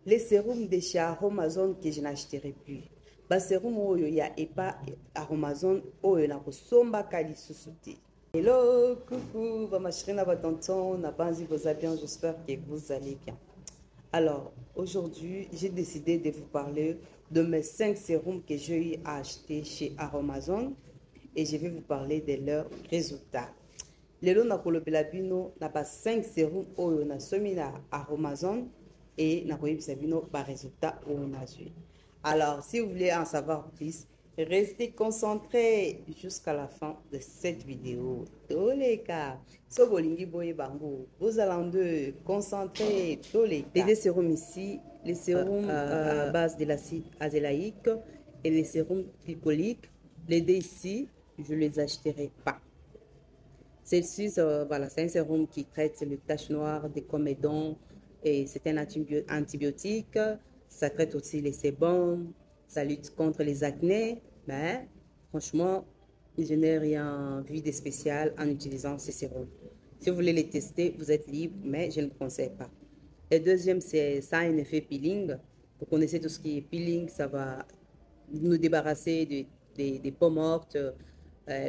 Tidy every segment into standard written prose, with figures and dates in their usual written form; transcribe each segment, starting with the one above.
Les sérums de chez Aromazone que je n'achèterai plus. Ba sérum oyo ya epa Aromazone oyo na kosomba kali susuti. Hello, coucou, ma chérie, ma tonton, na banzi vous allez bien, j'espère que vous allez bien. Alors, aujourd'hui, j'ai décidé de vous parler de mes 5 sérums que j'ai eu à acheter chez Aromazone et je vais vous parler de leurs résultats. Lelo na kolobela bino na ba 5 sérums oyo na somi na Aromazone et na koyebisa bino ba résultats oyo na zui. Alors, si vous voulez en savoir plus, restez concentrés jusqu'à la fin de cette vidéo. Tous les cas, so bolingi boye bango, vous allez concentrer tous les cas. Les deux sérums ici, les sérums à base de l'acide azélaïque et les sérums glycoliques. Les deux ici, je ne les achèterai pas. Celle-ci, voilà, c'est un sérum qui traite les taches noires des comédons et c'est un antibiotique. Ça traite aussi les sébums, ça lutte contre les acnés. Mais franchement, je n'ai rien vu de spécial en utilisant ces sérums. Si vous voulez les tester, vous êtes libre, mais je ne vous conseille pas. Le deuxième, ça a un effet peeling. Vous connaissez tout ce qui est peeling, ça va nous débarrasser des peaux mortes,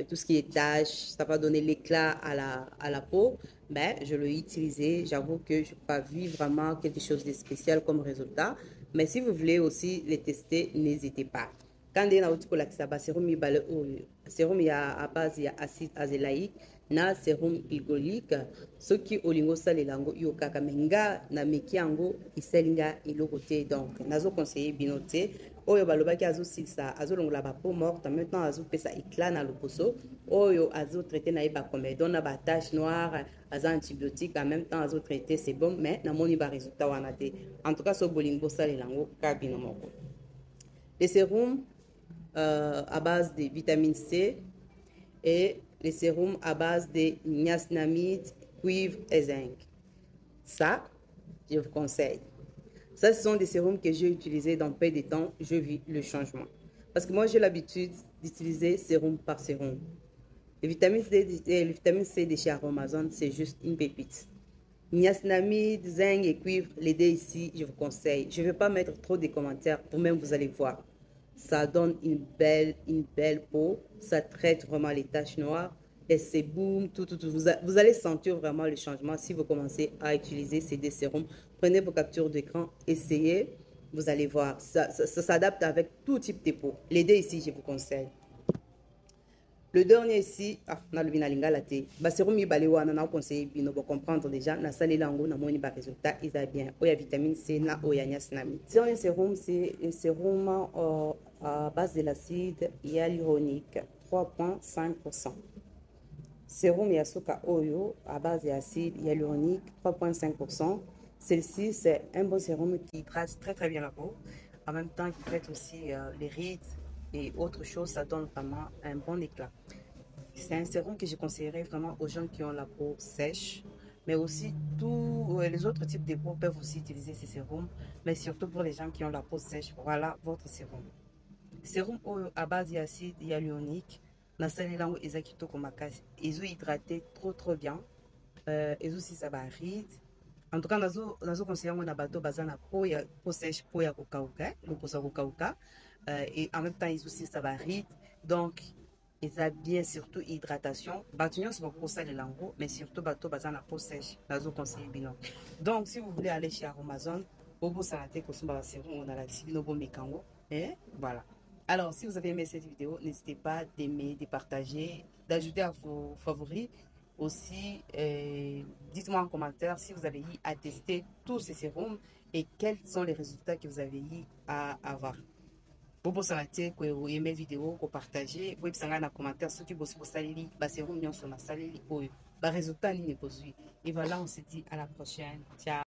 tout ce qui est taches, ça va donner l'éclat à la peau. Mais je l'ai utilisé, j'avoue que je n'ai pas vu vraiment quelque chose de spécial comme résultat. Mais si vous voulez aussi les tester, n'hésitez pas. Quand on a un sérum à base d'acide azélaïque, na sérum glycolique, ce qui est olingo salelango yokaka menga na mekiango iselinga ilokote. Donc, nazo conseiller binoté. Oyo balobaki azo silsa, azo longola ba peau morte, maintenant azo pesa éclat na loposo. Oyo azo traité na iba comme donne ba tache noire, azo antibiotique, en même temps azo traité c'est bon, mais na moni ba résultat wana te. En tout cas, so bolingo salelango kabino moko. Les sérums à base de vitamine C et les sérums à base de niacinamide, cuivre et zinc. Ça, je vous conseille. Ça, ce sont des sérums que j'ai utilisés dans peu de temps. Je vis le changement. Parce que moi, j'ai l'habitude d'utiliser sérum par sérum. Les vitamines C de chez Aromazone, c'est juste une pépite. Niacinamide, zinc et cuivre, les deux ici, je vous conseille. Je ne vais pas mettre trop de commentaires. Vous-même, vous allez voir. Ça donne une belle peau. Ça traite vraiment les taches noires. Et c'est boum, tout. Vous allez sentir vraiment le changement si vous commencez à utiliser ces deux sérums. Prenez vos captures d'écran, essayez. Vous allez voir. Ça s'adapte avec tout type de peau. Les deux ici, je vous conseille. Le dernier ici, na le binalinga laté. Ba sérum ibale wana na conseiller bino pour comprendre déjà na salé lango na moni ba résultat ils a bien. Oya vitamine C na oya niacinamide. Le sérum c'est un sérum à base de l'acide hyaluronique 3,5%. Sérum yasuka oyo à base d'acide hyaluronique 3,5%. Celle-ci c'est un bon sérum qui hydrate très bien la peau. En même temps qui traite aussi les rides et autre chose, ça donne vraiment un bon éclat. C'est un sérum que je conseillerais vraiment aux gens qui ont la peau sèche, mais aussi tous les autres types de peau peuvent aussi utiliser ces sérums, mais surtout pour les gens qui ont la peau sèche, voilà votre sérum. Sérum à base d'acide hyaluronique, na sali lango ezakito komakasi, ils ont hydraté trop bien, et aussi ça va ride. En tout cas, nazo conseiller mon abato bazana peau sèche, peau ya kokauka, le peau sa kokauka. Et en même temps, ils aussi ça va ride. Donc, ils ont bien surtout hydratation. Batunion, c'est pour ça les langues, mais surtout bateau bazan la peau sèche. Nazo conseiller bilan. Donc, si vous voulez aller chez Aromazone, Bobo Sanate Kosumba Sérum, on a la Sibinobo Mekango. Et voilà. Alors, si vous avez aimé cette vidéo, n'hésitez pas d'aimer, de partager, d'ajouter à vos favoris. Aussi, dites-moi en commentaire si vous avez eu à tester tous ces sérums et quels sont les résultats que vous avez eu à avoir. Bobo Sanate, que vous aimez vidéo, que partagez, vous pouvez en commentaire ceux qui bossent pour salili, bah sérum bien sur la salili, bah résultat ni ne. Et voilà, on se dit à la prochaine. Ciao.